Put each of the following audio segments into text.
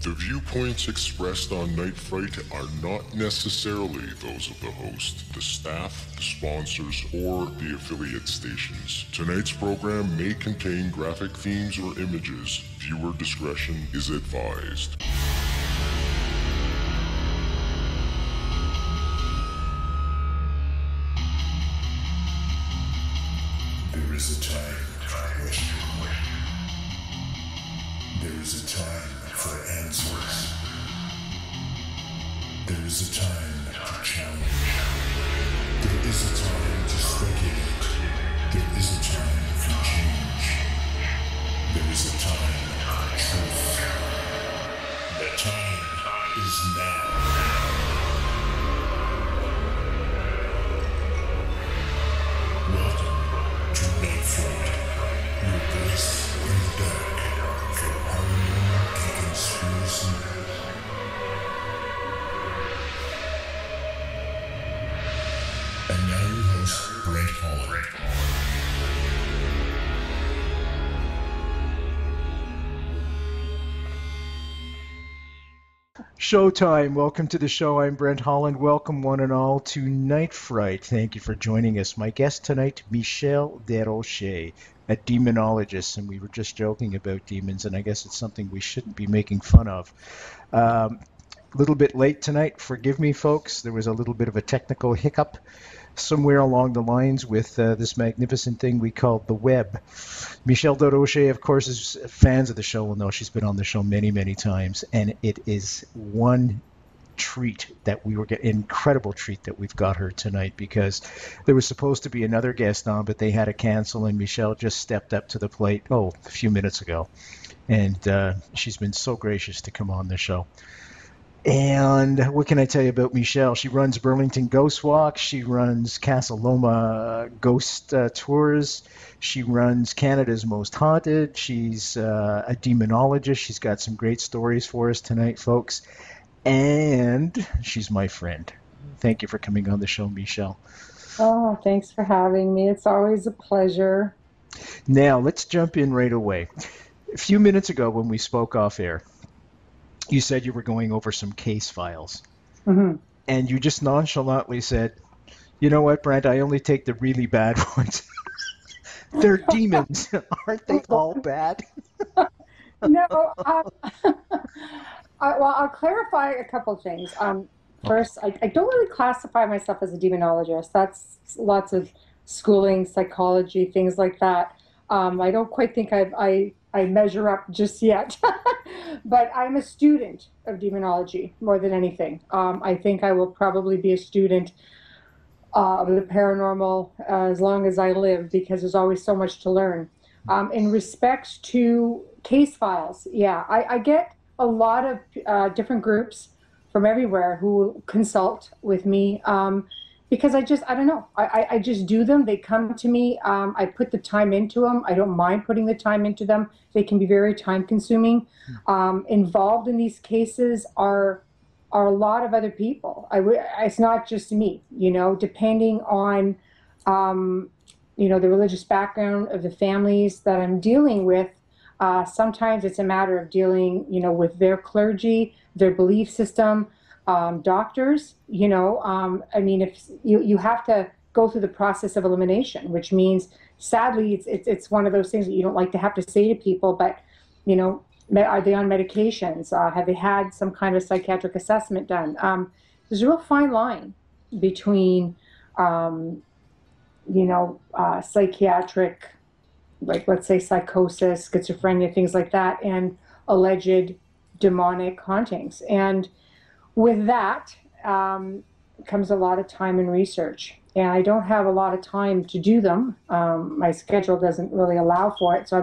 The viewpoints expressed on Night Fright are not necessarily those of the host, the staff, the sponsors, or the affiliate stations. Tonight's program may contain graphic themes or images. Viewer discretion is advised. There is a time for question. There is a time for answers. There is a time to challenge. There is a time to speculate. There is a time for change. There is a time for truth. The time is now. Welcome to Night Fright, your place in the dark for paranormal and conspiracy. And now your host, Brent Holland. Showtime. Welcome to the show. I'm Brent Holland. Welcome one and all to Night Fright. Thank you for joining us. My guest tonight, Michel Desroachers, a demonologist, and we were just joking about demons, and I guess it's something we shouldn't be making fun of. A little bit late tonight. Forgive me, folks. There was a little bit of a technical hiccup somewhere along the lines with this magnificent thing we call the web. Michel Desroachers, of course, is fans of the show will know she's been on the show many, many times, and it is one treat that we were getting, incredible treat that we've got her tonight, because there was supposed to be another guest on, but they had to cancel, and Michel just stepped up to the plate, a few minutes ago, and she's been so gracious to come on the show. And what can I tell you about Michelle? She runs Burlington Ghost Walk. She runs Casa Loma Ghost Tours. She runs Canada's Most Haunted. She's a demonologist. She's got some great stories for us tonight, folks. And she's my friend. Thank you for coming on the show, Michelle. Oh, thanks for having me. It's always a pleasure. Now, let's jump in right away. A few minutes ago when we spoke off air, you said you were going over some case files. Mm-hmm. And you just nonchalantly said, you know what, Brent, I only take the really bad ones. They're demons. Aren't they all bad? No. I'll clarify a couple things. First, I don't really classify myself as a demonologist. That's lots of schooling, psychology, things like that. I don't quite think I measure up just yet. But I'm a student of demonology more than anything. I think I will probably be a student of the paranormal as long as I live, because there's always so much to learn. In respect to case files, yeah, I get a lot of different groups from everywhere who consult with me, because I don't know. I just do them. They come to me. I put the time into them. I don't mind putting the time into them. They can be very time consuming. Involved in these cases are a lot of other people. It's not just me, depending on, the religious background of the families that I'm dealing with. Sometimes it's a matter of dealing, with their clergy, their belief system. Doctors, if you have to go through the process of elimination, which means, sadly, it's one of those things that you don't like to have to say to people, but, are they on medications? Have they had some kind of psychiatric assessment done? There's a real fine line between, psychiatric, like, let's say, psychosis, schizophrenia, things like that, and alleged demonic hauntings. And with that comes a lot of time and research, and I don't have a lot of time to do them. My schedule doesn't really allow for it, so I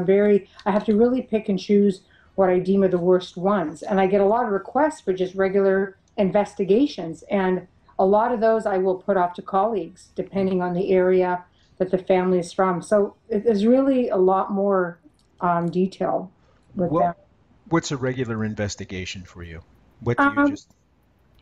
have to really pick and choose what I deem are the worst ones. And I get a lot of requests for just regular investigations, and a lot of those I will put off to colleagues, depending on the area that the family is from. So there's really a lot more detail with that. What's a regular investigation for you? What do you just...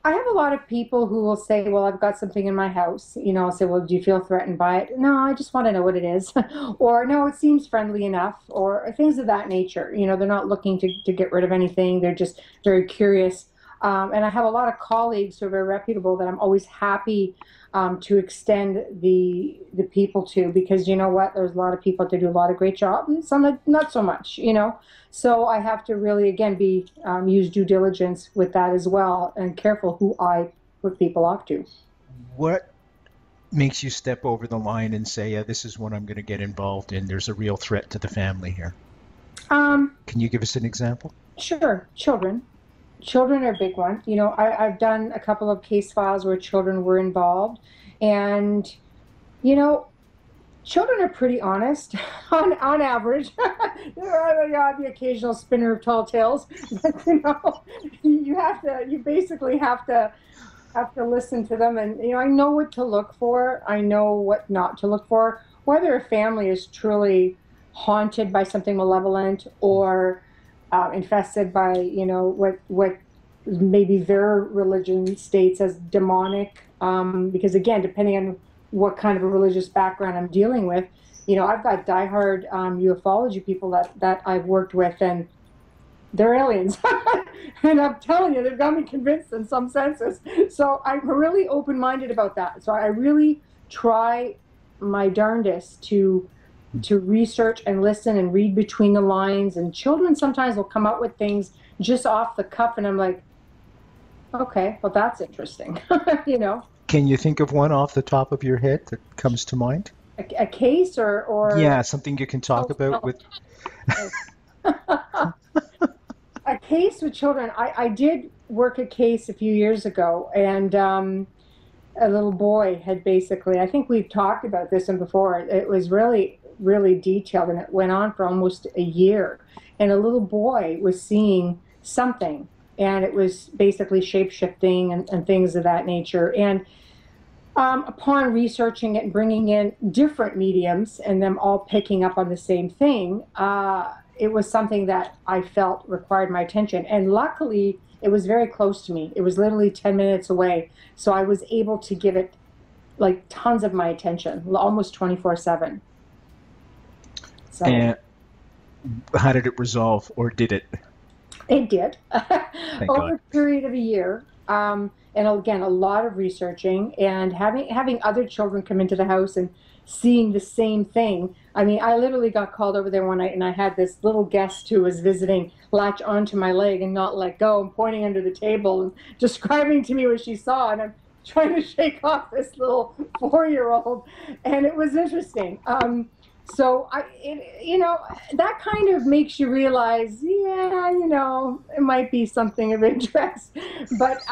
I have a lot of people who will say, well, I've got something in my house. I'll say, well, do you feel threatened by it? No, I just want to know what it is. Or, no, it seems friendly enough, or things of that nature. They're not looking to get rid of anything. They're just very curious. And I have a lot of colleagues who are very reputable that I'm always happy to extend the people to, because you know what? There's a lot of people that do a lot of great job, and some that not so much. So I have to really, again, use due diligence with that as well, and careful who I put people off to. What makes you step over the line and say, yeah, this is what I'm going to get involved in? There's a real threat to the family here. Can you give us an example? Sure. Children. Children are a big one. I've done a couple of case files where children were involved, and children are pretty honest on average. There are the occasional spinner of tall tales, but you basically have to listen to them, and I know what to look for. I know what not to look for. Whether a family is truly haunted by something malevolent or infested by what maybe their religion states as demonic, because again, depending on what kind of a religious background I'm dealing with, I've got diehard ufology people that I've worked with, and they're aliens. And I'm telling you, they've got me convinced in some senses. So I'm really open-minded about that. So I really try my darndest to research and listen and read between the lines. And children sometimes will come out with things just off the cuff, and I'm like, okay, well, that's interesting. Can you think of one off the top of your head that comes to mind? A case or yeah, something you can talk about with a case with children. I did work a case a few years ago, and a little boy had basically, I think we've talked about this one before, it was really, really detailed, and it went on for almost a year. And a little boy was seeing something, and it was basically shape-shifting and things of that nature. And upon researching it and bringing in different mediums and them all picking up on the same thing, it was something that I felt required my attention. And luckily, it was very close to me. It was literally 10 minutes away. So I was able to give it like tons of my attention, almost 24/7. So, and how did it resolve, or did it? It did. Thank Over God. a period of a year. And again, a lot of researching and having other children come into the house and seeing the same thing. I mean, I literally got called over there one night, and I had this little guest who was visiting latch onto my leg and not let go, and pointing under the table and describing to me what she saw, and I'm trying to shake off this little 4-year-old, and it was interesting. So that kind of makes you realize, yeah, it might be something of interest. But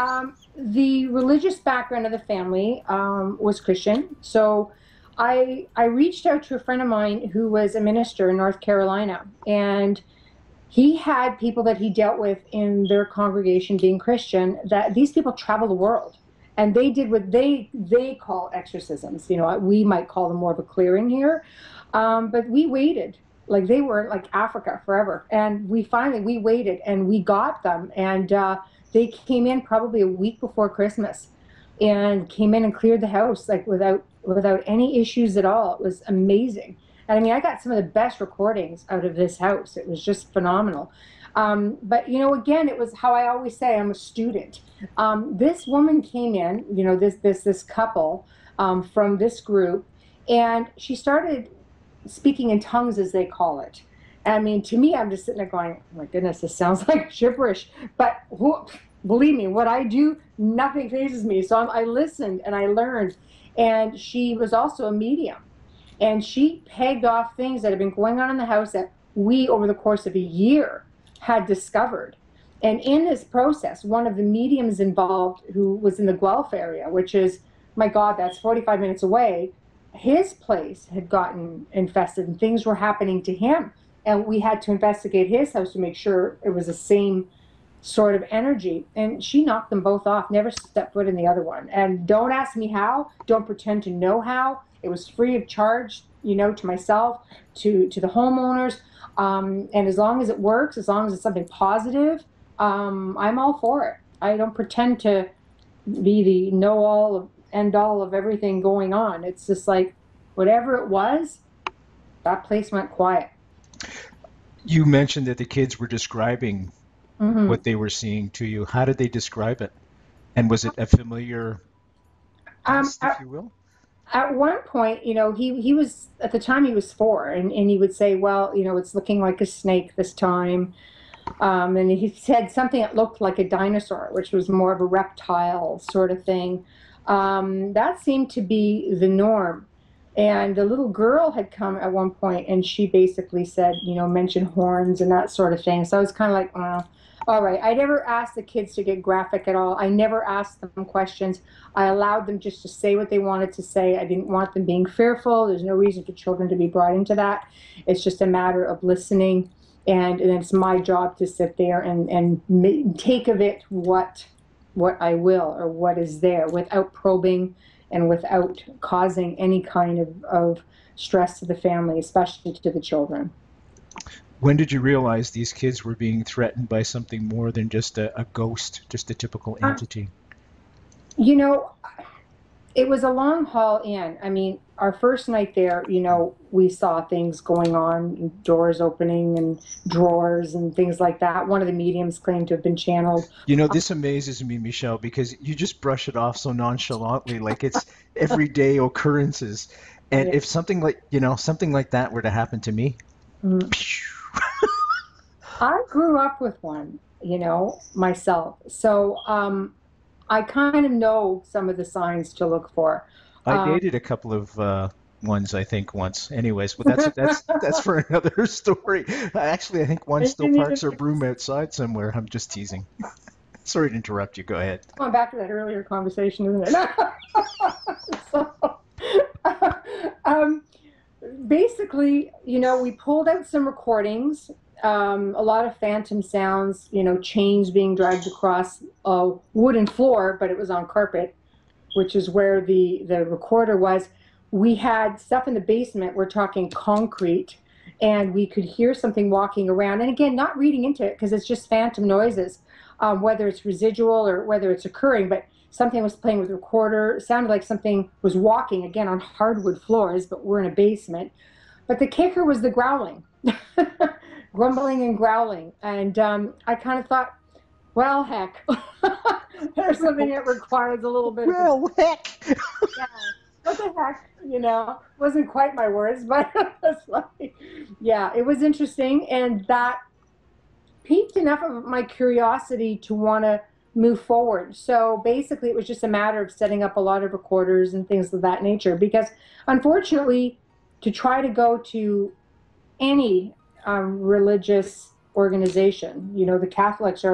the religious background of the family was Christian. So I reached out to a friend of mine who was a minister in North Carolina, and he had people that he dealt with in their congregation being Christian, that these people travel the world. And they did what they call exorcisms. We might call them more of a clearing here. But we waited, like they were like Africa forever. And we waited, and we got them. And they came in probably a week before Christmas, and came in and cleared the house like without any issues at all. It was amazing. And I mean, I got some of the best recordings out of this house. It was just phenomenal. But again, it was how I always say, I'm a student. This woman came in, this couple from this group, and she started speaking in tongues, as they call it. I mean, to me, I'm just sitting there going, oh my goodness, this sounds like gibberish. But believe me, what I do, nothing phases me. So I listened and I learned. And she was also a medium. And she pegged off things that had been going on in the house that we, over the course of a year, had discovered. And in this process, one of the mediums involved, who was in the Guelph area, which is, my God, that's 45 minutes away, his place had gotten infested and things were happening to him. And we had to investigate his house to make sure it was the same sort of energy. And she knocked them both off, never stepped foot in the other one. And don't ask me how, don't pretend to know how. It was free of charge, to myself, to the homeowners. And as long as it works, as long as it's something positive, I'm all for it. I don't pretend to be the know-all, end-all of everything going on. It's just like, whatever it was, that place went quiet. You mentioned that the kids were describing Mm-hmm. what they were seeing to you. How did they describe it? And was it a familiar beast, if you will? At one point, he was, at the time he was 4, and he would say, well, it's looking like a snake this time. And he said something that looked like a dinosaur, which was more of a reptile sort of thing. That seemed to be the norm. And the little girl had come at one point, and she basically said, mention horns and that sort of thing. So I was kind of like, all right. I never asked the kids to get graphic at all. I never asked them questions. I allowed them just to say what they wanted to say. I didn't want them being fearful. There's no reason for children to be brought into that. It's just a matter of listening. And it's my job to sit there and take of it what I will, or what is there, without probing and without causing any kind of stress to the family, especially to the children. When did you realize these kids were being threatened by something more than just a ghost, just a typical entity? It was a long haul in. I mean, our first night there, we saw things going on, doors opening and drawers and things like that. One of the mediums claimed to have been channeled. This amazes me, Michelle, because you just brush it off so nonchalantly, like it's everyday occurrences. And if something like that were to happen to me, I grew up with one, myself. So I kind of know some of the signs to look for. I dated a couple of ones, I think, once. Anyways, but that's for another story. Actually, I think one still parks her broom outside somewhere. I'm just teasing. Sorry to interrupt you. Go ahead. Going back to that earlier conversation, isn't it? Basically, we pulled out some recordings. A lot of phantom sounds, chains being dragged across a wooden floor, but it was on carpet, which is where the recorder was. We had stuff in the basement, we're talking concrete, and we could hear something walking around. And again, not reading into it because it's just phantom noises, whether it's residual or whether it's occurring, but something was playing with the recorder. It sounded like something was walking, again, on hardwood floors, but we're in a basement. But the kicker was the growling. Grumbling and growling. And I kind of thought, well, heck, there's something that requires a little bit of... heck! Yeah, what the heck, wasn't quite my words, but it's like, yeah, it was interesting. And that piqued enough of my curiosity to want to move forward. So basically, it was just a matter of setting up a lot of recorders and things of that nature. Because unfortunately, to try to go to any religious organization, the Catholics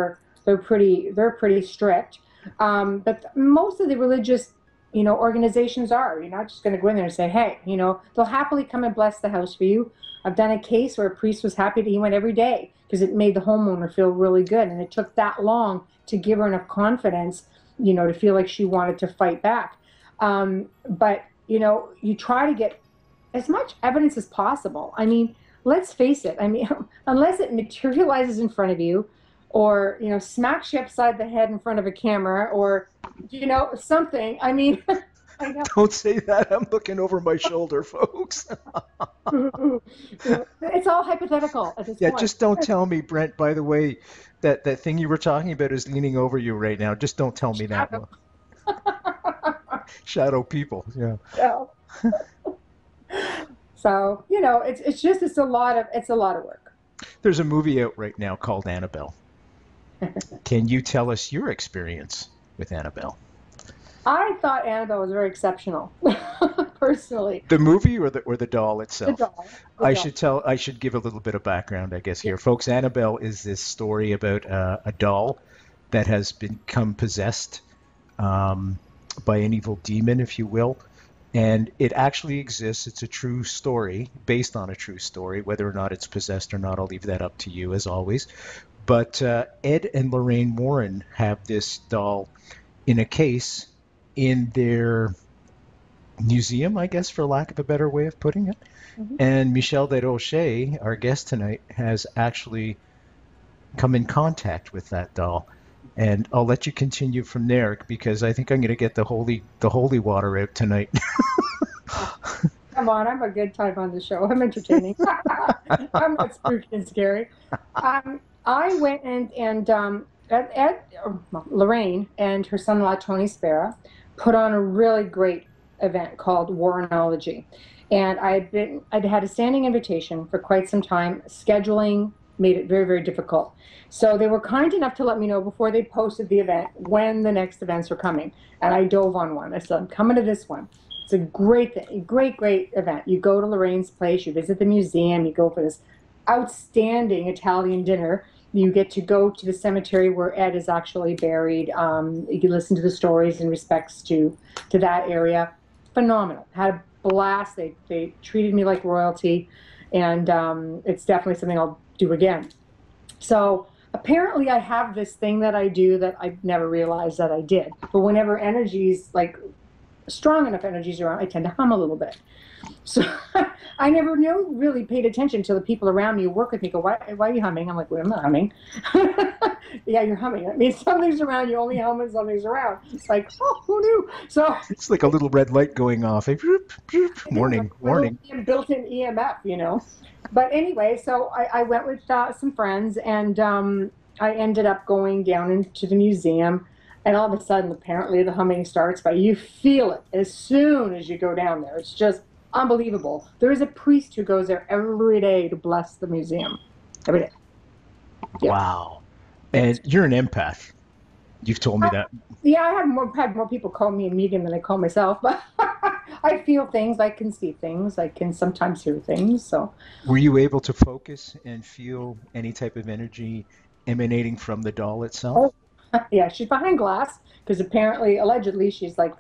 they're pretty strict, but most of the religious organizations are. You're not just going to go in there and say, hey, they'll happily come and bless the house for you. I've done a case where a priest was happy that he went every day because it made the homeowner feel really good, and it took that long to give her enough confidence, to feel like she wanted to fight back. But you try to get as much evidence as possible. I mean, let's face it. I mean, unless it materializes in front of you, or smacks you upside the head in front of a camera, or something. I mean, I know. Don't say that. I'm looking over my shoulder, folks. It's all hypothetical at this point. Just don't tell me, Brent. By the way, that thing you were talking about is leaning over you right now. Just don't tell me that one. Shadow people. Yeah. So it's a lot of work. There's a movie out right now called Annabelle. Can you tell us your experience with Annabelle? I thought Annabelle was very exceptional, personally. The movie or the doll itself? The doll. I should give a little bit of background, I guess, here. Folks, Annabelle is this story about a doll that has become possessed by an evil demon, if you will. And it actually exists. It's a true story, based on a true story. Whether or not it's possessed or not, I'll leave that up to you, as always. But Ed and Lorraine Warren have this doll in a case in their museum, I guess, for lack of a better way of putting it. Mm-hmm. And Michelle Desroachers, our guest tonight, has actually come in contact with that doll. And I'll let you continue from there because I think I'm going to get the holy water out tonight. Come on, I'm a good time on the show. I'm entertaining. I'm not spooky and scary. I went and Lorraine and her son-in-law Tony Spera put on a really great event called Warrenology. And I'd had a standing invitation for quite some time. Scheduling made it very, very difficult. So they were kind enough to let me know before they posted the event when the next events were coming. And I dove on one. I said, I'm coming to this one. It's a great thing, a great, great event. You go to Lorraine's place, you visit the museum, you go for this outstanding Italian dinner. You get to go to the cemetery where Ed is actually buried. You can listen to the stories in respects to that area. Phenomenal. Had a blast. They treated me like royalty, and it's definitely something I'll do again. So apparently I have this thing that I do that I never realized that I did. But whenever energies, like strong enough energies around, I tend to hum a little bit. So I never really paid attention to the people around me who work with me go, why are you humming? I'm like, well, I'm not humming. Yeah, you're humming. That means something's around. You only hum when something's around. It's like, oh, who knew? So it's like a little red light going off. Warning, warning. Built-in EMF, But anyway, so I went with some friends, and I ended up going down into the museum, and all of a sudden, apparently, the humming starts, but you feel it as soon as you go down there. It's just unbelievable. There is a priest who goes there every day to bless the museum. Every day. Yeah. Wow. And you're an empath. You've told me that. Yeah, I have had more people call me a medium than I call myself, but I feel things, I can see things, I can sometimes hear things. So, were you able to focus and feel any type of energy emanating from the doll itself? Oh, yeah, she's behind glass because apparently, allegedly, she's like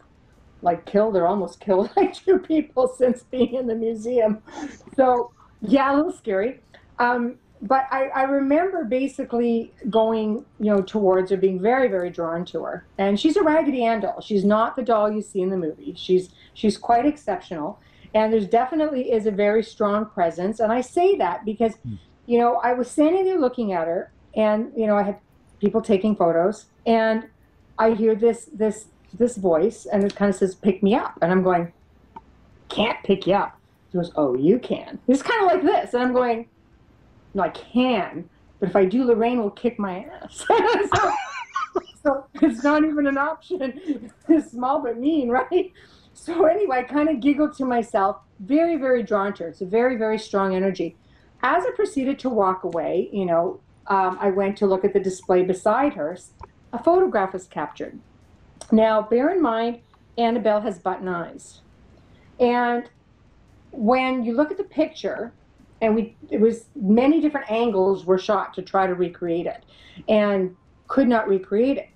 killed or almost killed like 2 people since being in the museum. So, yeah, a little scary. But I remember basically going, towards her, being very, very drawn to her. And she's a Raggedy Ann doll. She's not the doll you see in the movie. She's quite exceptional. And there's definitely is a very strong presence. And I say that because, I was standing there looking at her, and, I had people taking photos, and I hear this voice, and it kind of says, pick me up. And I'm going, can't pick you up. He goes, oh, you can. It's kind of like this. And I'm going, no, I can, but if I do, Lorraine will kick my ass. so it's not even an option. It's small but mean, right? So anyway, I kind of giggled to myself, very, very drawn to her. It's a very, very strong energy. As I proceeded to walk away, I went to look at the display beside her. A photograph was captured. Now, bear in mind, Annabelle has button eyes. And when you look at the picture, and it was many different angles were shot to try to recreate it, and could not recreate it.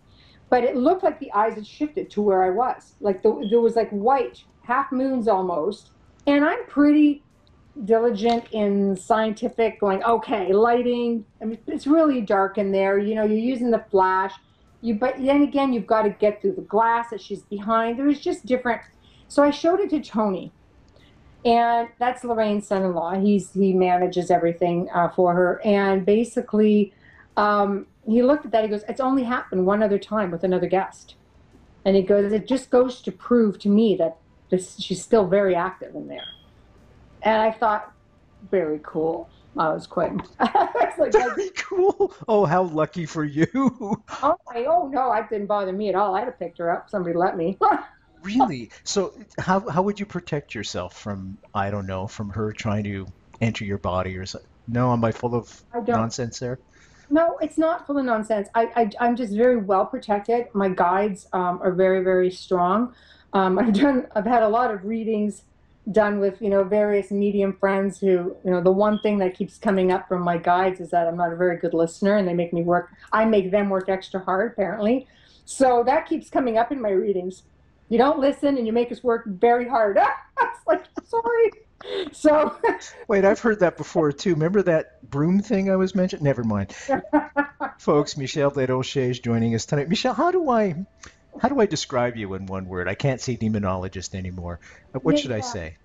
But it looked like the eyes had shifted to where I was. Like there was like white, half moons almost. And I'm pretty diligent in scientific going, okay, lighting. I mean, it's really dark in there. You're using the flash. But then again, you've got to get through the glass that she's behind. There was just different. So I showed it to Tony. And that's Lorraine's son-in-law. He manages everything for her. And basically, he looked at that. He goes, it's only happened one other time with another guest. And he goes, it just goes to prove to me that she's still very active in there. And I thought, very cool. I was quite. Very cool. Oh, how lucky for you. Oh no, it didn't bother me at all. I'd have picked her up. Somebody let me. Really? So how would you protect yourself from, I don't know, from her trying to enter your body or something? No, am I full of nonsense there? No, it's not full of nonsense. I'm just very well protected. My guides are very, very strong. I've had a lot of readings done with, various medium friends who, the one thing that keeps coming up from my guides is that I'm not a very good listener, and I make them work extra hard, apparently. So that keeps coming up in my readings. You don't listen, and you make us work very hard. It's like, sorry. So. Wait, I've heard that before, too. Remember that broom thing I was mentioning? Never mind. Folks, Michelle Desroachers is joining us tonight. Michelle, how do I describe you in one word? I can't say demonologist anymore. What should I say?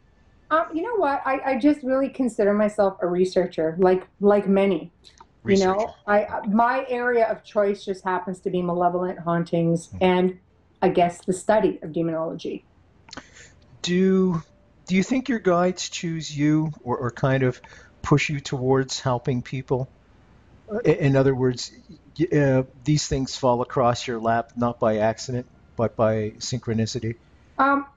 You know what? I just really consider myself a researcher, like many. You know, my area of choice just happens to be malevolent hauntings and I guess the study of demonology. Do you think your guides choose you or kind of push you towards helping people? In other words, these things fall across your lap not by accident, but by synchronicity?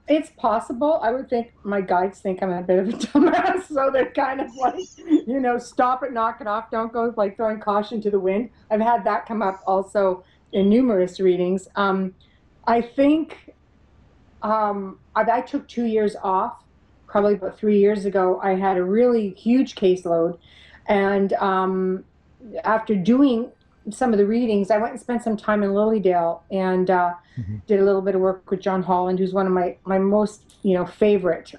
It's possible. I would think my guides think I'm a bit of a dumbass, so they're kind of like, you know, stop it, knock it off, don't go like throwing caution to the wind. I've had that come up also in numerous readings. I think I took 2 years off, probably about 3 years ago. I had a really huge caseload, and after doing some of the readings, I went and spent some time in Lilydale and did a little bit of work with John Holland, who's one of my most, you know, favorite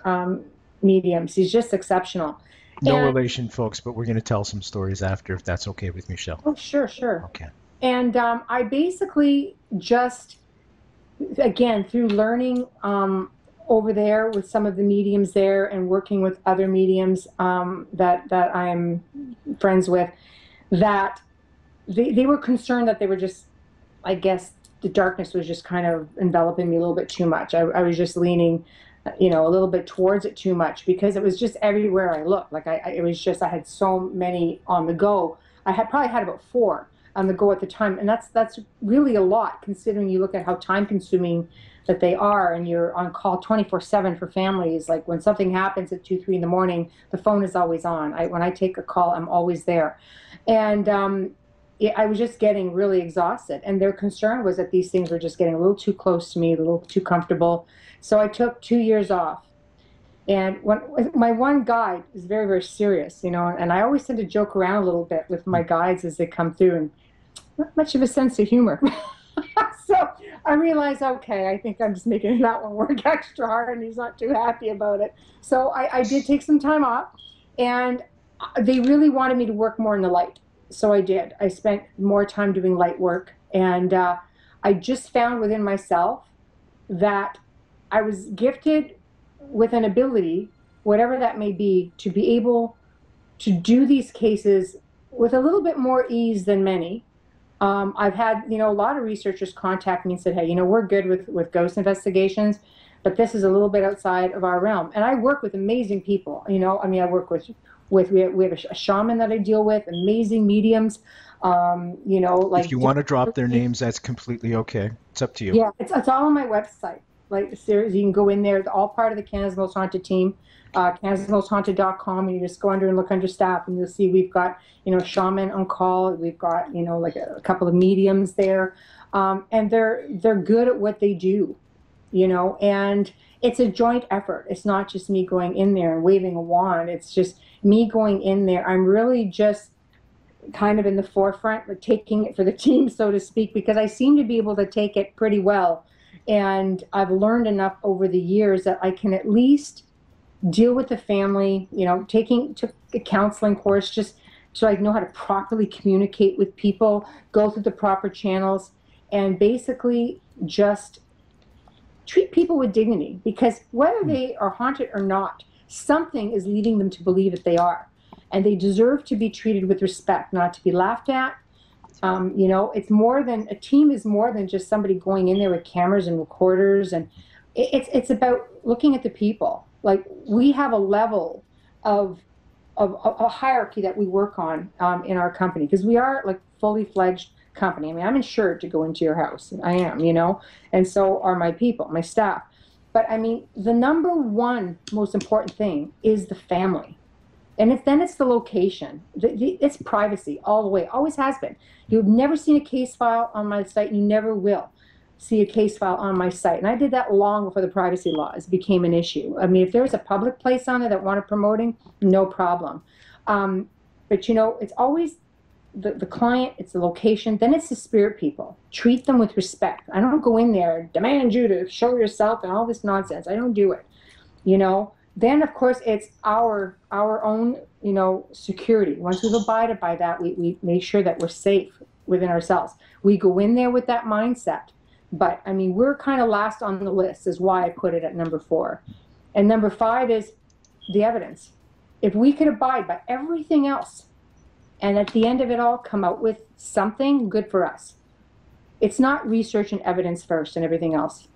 mediums. He's just exceptional. No relation, folks, but we're going to tell some stories after, if that's okay with Michelle. Oh, sure, sure. Okay. And I basically just, again, through learning over there with some of the mediums there and working with other mediums that I'm friends with, that they were concerned that they were just, I guess, the darkness was just kind of enveloping me a little bit too much. I was just leaning, you know, a little bit towards it too much because it was just everywhere I looked. Like it was just, I had so many on the go. I had probably had about 4 on the go at the time. And that's really a lot considering you look at how time consuming that they are, and you're on call 24/7 for families. Like when something happens at 2, 3 in the morning, the phone is always on. When I take a call, I'm always there. And I was just getting really exhausted, and their concern was that these things were just getting a little too close to me, a little too comfortable. So I took 2 years off. And my one guide is very, very serious, you know, and I always tend to joke around a little bit with my guides as they come through, and not much of a sense of humor. So I realized, okay, I think I'm just making that one work extra hard, and he's not too happy about it. So I did take some time off, and they really wanted me to work more in the light. So I did. I spent more time doing light work, and I just found within myself that I was gifted with an ability, whatever that may be, to be able to do these cases with a little bit more ease than many. I've had, you know, a lot of researchers contact me and said, hey, you know, we're good with ghost investigations, but this is a little bit outside of our realm. And I work with amazing people, you know. I mean, I work with we have a shaman that I deal with, amazing mediums, you know, like. If you want to drop their names, that's completely okay. It's up to you. Yeah, it's all on my website. Like the series, you can go in there. It's all part of the Canada's Most Haunted team, canadasmosthaunted.com, and you just go under and look under staff, and you'll see we've got, you know, shaman on call. We've got, you know, like a couple of mediums there, and they're good at what they do, you know, and it's a joint effort. It's not just me going in there and waving a wand. It's just me going in there. I'm really just kind of in the forefront, like taking it for the team, so to speak, because I seem to be able to take it pretty well. And I've learned enough over the years that I can at least deal with the family, you know, took a counseling course just so I know how to properly communicate with people, go through the proper channels, and basically just treat people with dignity, because whether they are haunted or not, something is leading them to believe that they are. And they deserve to be treated with respect, not to be laughed at. You know, it's more than, a team is more than just somebody going in there with cameras and recorders. And it's about looking at the people. Like, we have a level of a hierarchy that we work on in our company, because we are like fully fledged company. I mean, I'm insured to go into your house. I am, you know, and so are my people, my staff. But I mean, the number one most important thing is the family. And then it's the location. It's privacy all the way. Always has been. You've never seen a case file on my site. You never will see a case file on my site. And I did that long before the privacy laws became an issue. I mean, if there's a public place on there that wanted promoting, no problem. But, you know, it's always the client, it's the location, then it's the spirit people. Treat them with respect. I don't go in there, demand you to show yourself and all this nonsense. I don't do it, you know. Then, of course, it's our own, you know, security. Once we've abided by that, we make sure that we're safe within ourselves. We go in there with that mindset. But, I mean, we're kind of last on the list, is why I put it at number 4. And number 5 is the evidence. If we could abide by everything else, and at the end of it all, come out with something good for us. It's not research and evidence first and everything else.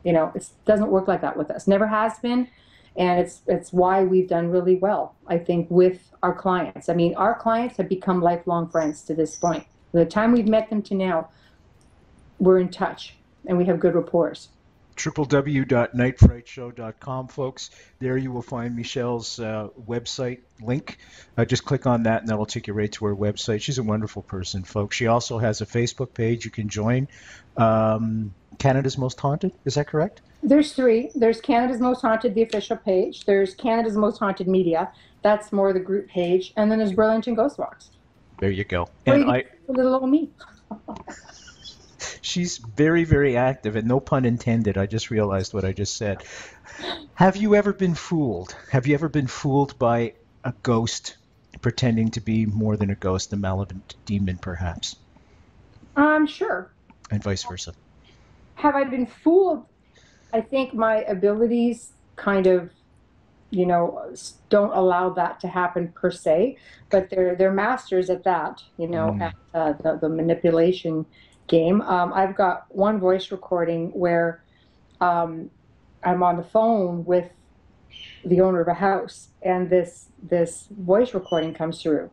You know, it doesn't work like that with us. Never has been, and it's why we've done really well, I think, with our clients. I mean, our clients have become lifelong friends to this point. From the time we've met them to now, we're in touch, and we have good rapport. www.nightfrightshow.com, folks. There you will find Michelle's website link. Just click on that and that'll take you right to her website. She's a wonderful person, folks. She also has a Facebook page you can join. Canada's Most Haunted, is that correct? There's 3. There's Canada's Most Haunted, the official page. There's Canada's Most Haunted Media. That's more the group page. And then there's Burlington Ghost Walks. There you go. And little old me. She's very, very active, and no pun intended. I just realized what I just said. Have you ever been fooled? Have you ever been fooled by a ghost pretending to be more than a ghost, a malevolent demon, perhaps? Sure. And vice versa. Have I been fooled? I think my abilities kind of, you know, don't allow that to happen per se, but they're masters at that, you know, at the manipulation game. I've got one voice recording where I'm on the phone with the owner of a house, and this voice recording comes through,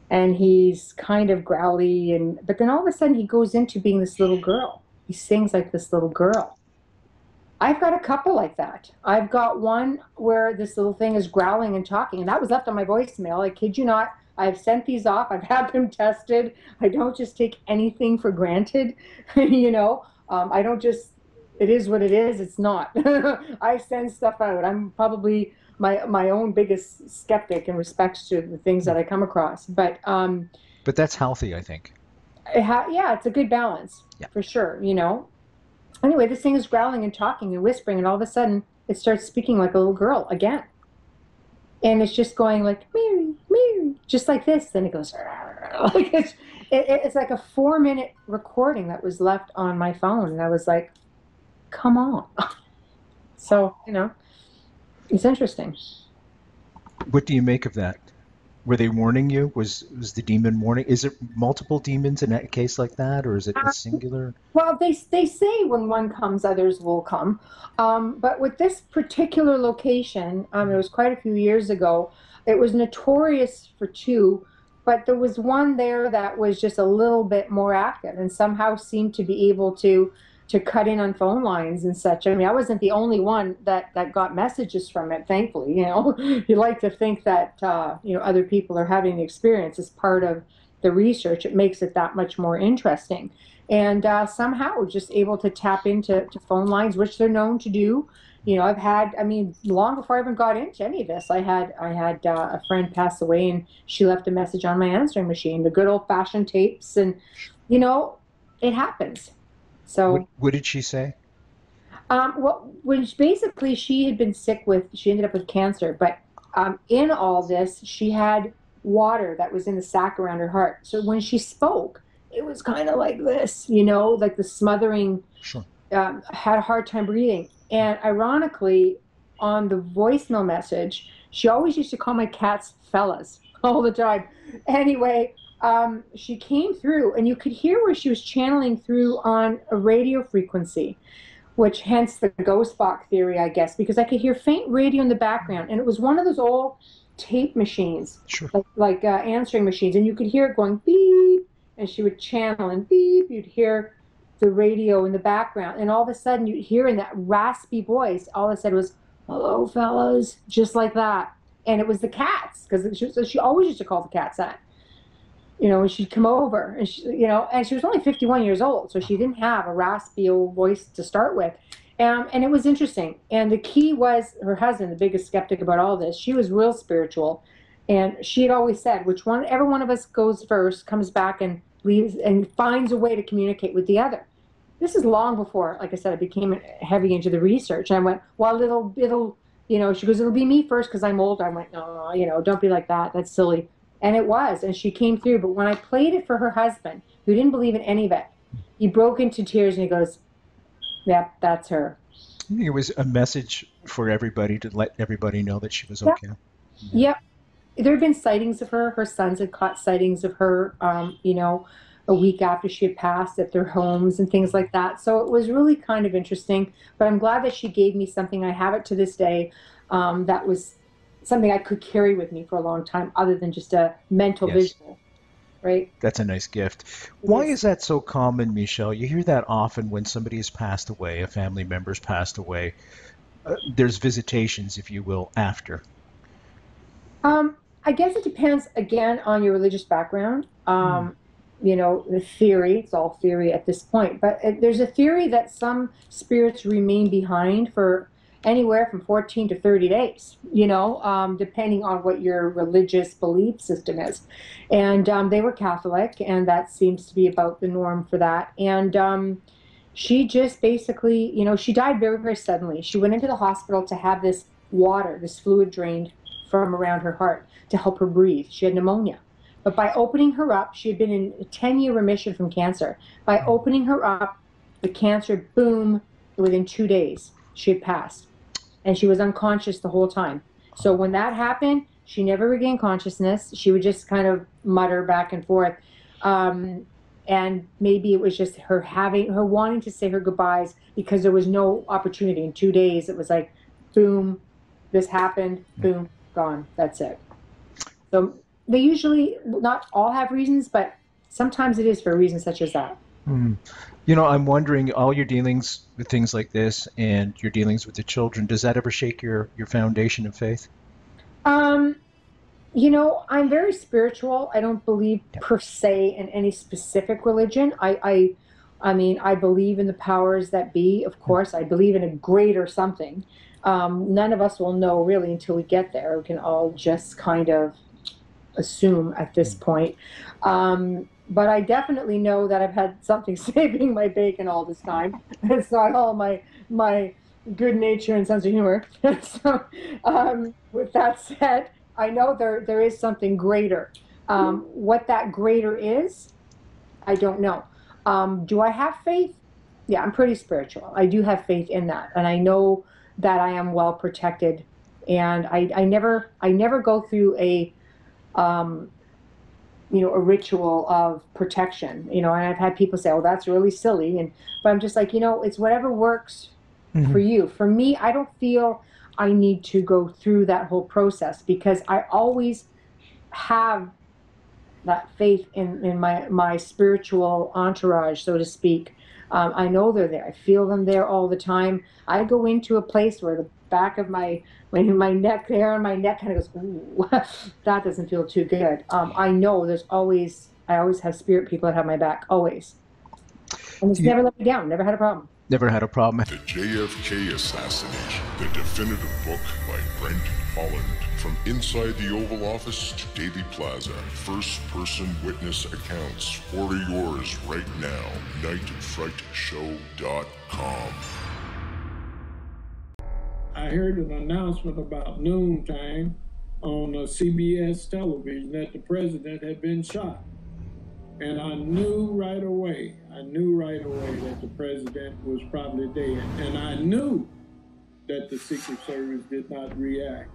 and he's kind of growly, but then all of a sudden he goes into being this little girl. He sings like this little girl. I've got a couple like that. I've got one where this little thing is growling and talking, and that was left on my voicemail. I kid you not. I've sent these off. I've had them tested. I don't just take anything for granted, you know. I don't just, it is what it is. It's not. I send stuff out. I'm probably my own biggest skeptic in respects to the things that I come across. But that's healthy, I think. Yeah, it's a good balance, for sure, you know. Anyway, this thing is growling and talking and whispering, and all of a sudden it starts speaking like a little girl again. And it's just going like, Mary, Mary, just like this. Then it goes, like it's like a 4-minute recording that was left on my phone. And I was like, come on. So, you know, it's interesting. What do you make of that? Were they warning you? Was the demon warning? Is it multiple demons in a case like that, or is it a singular? Well, they say when one comes, others will come. But with this particular location, it was quite a few years ago. It was notorious for 2, but there was one there that was just a little bit more active and somehow seemed to be able to cut in on phone lines and such. I mean, I wasn't the only one that got messages from it, thankfully. You know, you like to think that, you know, other people are having the experience as part of the research. It makes it that much more interesting. And somehow just able to tap into phone lines, which they're known to do. You know, I've had, I mean, long before I even got into any of this, I had a friend pass away, and she left a message on my answering machine, the good old-fashioned tapes, and, you know, it happens. So what did she say? Well, basically she had been sick she ended up with cancer, but in all this, she had water that was in the sac around her heart. So when she spoke, it was kind of like this, you know, like the smothering, Sure. Had a hard time breathing. And ironically, on the voicemail message, she always used to call my cats fellas all the time. Anyway, she came through, and you could hear where she was channeling through on a radio frequency, which hence the ghost box theory, I guess, because I could hear faint radio in the background, and it was one of those old tape machines, Sure. like answering machines, and you could hear it going beep, and she would channel, and beep, you'd hear the radio in the background, and all of a sudden you'd hear in that raspy voice, all it said was, hello, fellas, just like that. And it was the cats, because she always used to call the cats that. You know, and she'd come over, and she, you know, and she was only 51 years old, so she didn't have a raspy old voice to start with. And it was interesting. And the key was her husband, the biggest skeptic about all this. She was real spiritual, and she had always said, every one of us goes first, comes back and leaves and finds a way to communicate with the other. This is long before, like I said, I became heavy into the research. And I went, well, it'll, you know, she goes, it'll be me first because I'm older. I went, no, you know, don't be like that. That's silly. And it was, and she came through. But when I played it for her husband, who didn't believe in any of it, he broke into tears and he goes, yep, that's her. I think it was a message for everybody to let everybody know that she was okay. Yep. there had been sightings of her. Her sons had caught sightings of her, a week after she had passed at their homes and things like that. So it was really kind of interesting. But I'm glad that she gave me something. I have it to this day. That was something I could carry with me for a long time, other than just a mental visual. Right? That's a nice gift. Why is that so common, Michelle? You hear that often when somebody has passed away, a family member's passed away. There's visitations, if you will, after. I guess it depends, again, on your religious background. The theory, it's all theory at this point, but there's a theory that some spirits remain behind for anywhere from 14 to 30 days, depending on what your religious belief system is. And they were Catholic, and that seems to be about the norm for that. And she just basically, she died very, very suddenly. She went into the hospital to have this fluid drained from around her heart to help her breathe. She had pneumonia. But by opening her up, she had been in a 10-year remission from cancer. By opening her up, the cancer, boom, within 2 days, she had passed. And she was unconscious the whole time. So when that happened, she never regained consciousness. She would just kind of mutter back and forth. And maybe it was just her wanting to say her goodbyes because there was no opportunity. In 2 days, it was like, boom, this happened, boom, gone. That's it. So they usually not all have reasons, but sometimes it is for a reason such as that. I'm wondering, all your dealings with things like this and your dealings with the children, does that ever shake your foundation of faith? I'm very spiritual. I don't believe per se in any specific religion. I believe in the powers that be, of course. I believe in a greater something. None of us will know really until we get there. We can all just kind of assume at this point. But I definitely know that I've had something saving my bacon all this time. It's not all my good nature and sense of humor. So with that said, I know there is something greater. What that greater is, I don't know. Do I have faith? Yeah, I'm pretty spiritual. I do have faith in that. And I know that I am well protected. And I never go through a ritual of protection, and I've had people say, oh, that's really silly. But I'm just like, it's whatever works for you. For me, I don't feel I need to go through that whole process because I always have that faith in my spiritual entourage, so to speak. I know they're there. I feel them there all the time. I go into a place where the back of my neck, the hair on my neck kind of goes, ooh, that doesn't feel too good. I know I always have spirit people that have my back, always. And it's never let me down, never had a problem. Never had a problem. The JFK Assassination, the definitive book by Brent, Holland. From inside the Oval Office to Daily Plaza, first-person witness accounts. Order yours right now. nightfrightshow.com. I heard an announcement about noontime on CBS television that the president had been shot. And I knew right away that the president was probably dead. And I knew that the Secret Service did not react.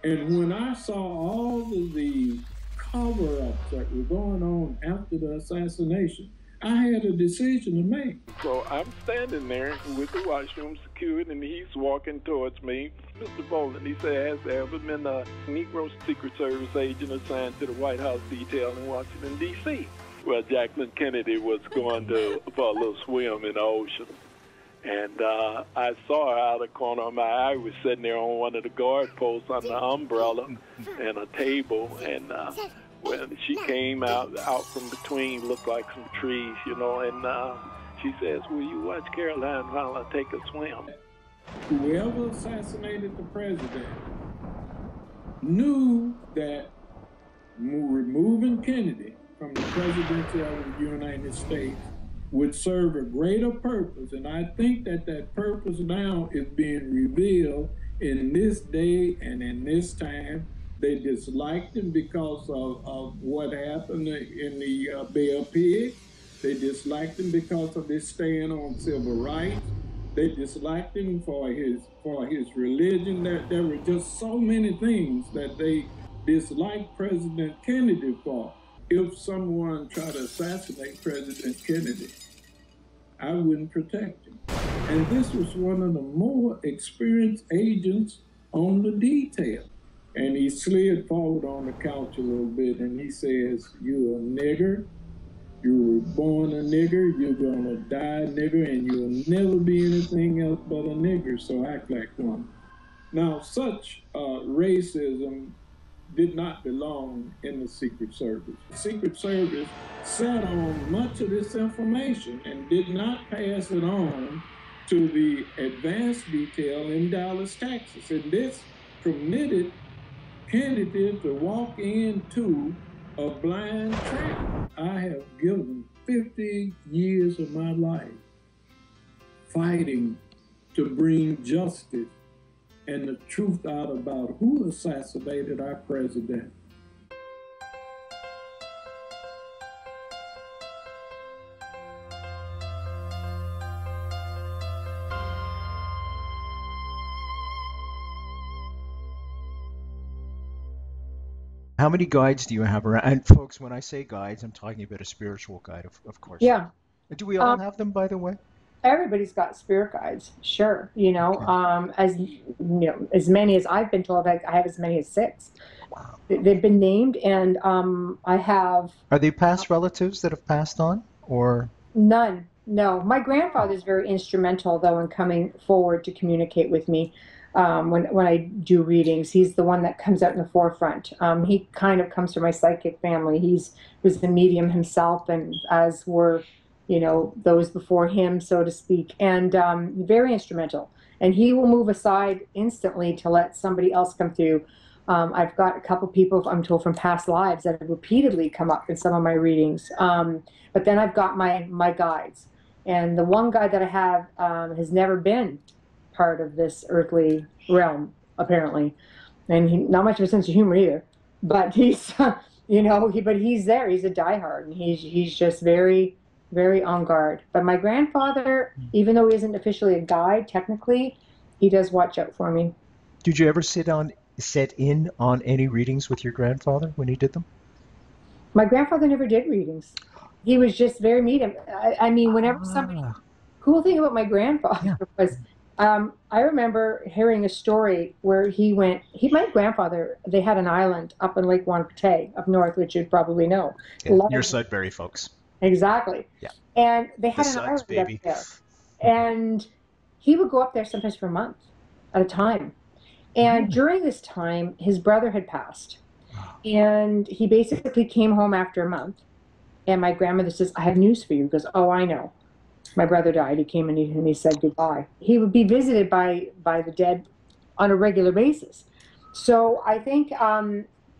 And when I saw all of the cover-ups that were going on after the assassination, I had a decision to make. So I'm standing there with the washroom secured, and he's walking towards me. Mr. Bolden, he said, has there ever been a Negro Secret Service agent assigned to the White House detail in Washington, D.C.? Well, Jacqueline Kennedy was going for a little swim in the ocean. And I saw her out of the corner of my eye. We were sitting there on one of the guard posts under an umbrella and a table, and when she came out from between, looked like some trees, and she says, will you watch Caroline while I take a swim? Whoever assassinated the president knew that removing Kennedy from the presidency of the United States would serve a greater purpose. And I think that purpose now is being revealed in this day and in this time. They disliked him because of what happened in the Bay of Pigs. They disliked him because of his stand on civil rights. They disliked him for his religion. There were just so many things that they disliked President Kennedy for. If someone tried to assassinate President Kennedy, I wouldn't protect him. And this was one of the more experienced agents on the detail. And he slid forward on the couch a little bit and he says, "You're a nigger. You were born a nigger. You're gonna die a nigger, and you'll never be anything else but a nigger, so act like one." Now, such racism did not belong in the Secret Service. The Secret Service sat on much of this information and did not pass it on to the advanced detail in Dallas, Texas. And this permitted Kennedy to walk into a blind trap. I have given 50 years of my life fighting to bring justice and the truth out about who assassinated our president. How many guides do you have around? And folks, when I say guides, I'm talking about a spiritual guide, of course. Yeah. Do we all have them, by the way? Everybody's got spirit guides, sure. You know, Okay. as many as I've been told, I have as many as 6. Wow. They've been named, and I have Are they past relatives that have passed on, or? none. No, my grandfather's very instrumental, though, in coming forward to communicate with me when I do readings. He's the one that comes out in the forefront. He kind of comes from my psychic family. He was the medium himself, and as were, you know, those before him, so to speak, and very instrumental. And he will move aside instantly to let somebody else come through. I've got a couple people, I'm told, from past lives that have repeatedly come up in some of my readings. But then I've got my guides. And the one guide that I have has never been part of this earthly realm, apparently. And not much of a sense of humor either. But he's, you know, but he's there. He's a diehard. And he's just very, very on guard. But my grandfather, even though he isn't officially a guide, technically, he does watch out for me. Did you ever sit in on any readings with your grandfather when he did them? My grandfather never did readings. He was just very medium. I mean, whenever somebody... Cool thing about my grandfather was, I remember hearing a story where my grandfather, they had an island up in Lake Wanapitei, up north, which you probably know. Yeah, near Sudbury, folks. Exactly. Yeah. And they had The an Suds, island baby. up there. And he would go up there sometimes for a month at a time. And during this time, his brother had passed. And he basically came home after a month. And my grandmother says, "I have news for you." He goes, "Oh, I know. My brother died." He came and he said goodbye. He would be visited by the dead on a regular basis. So I think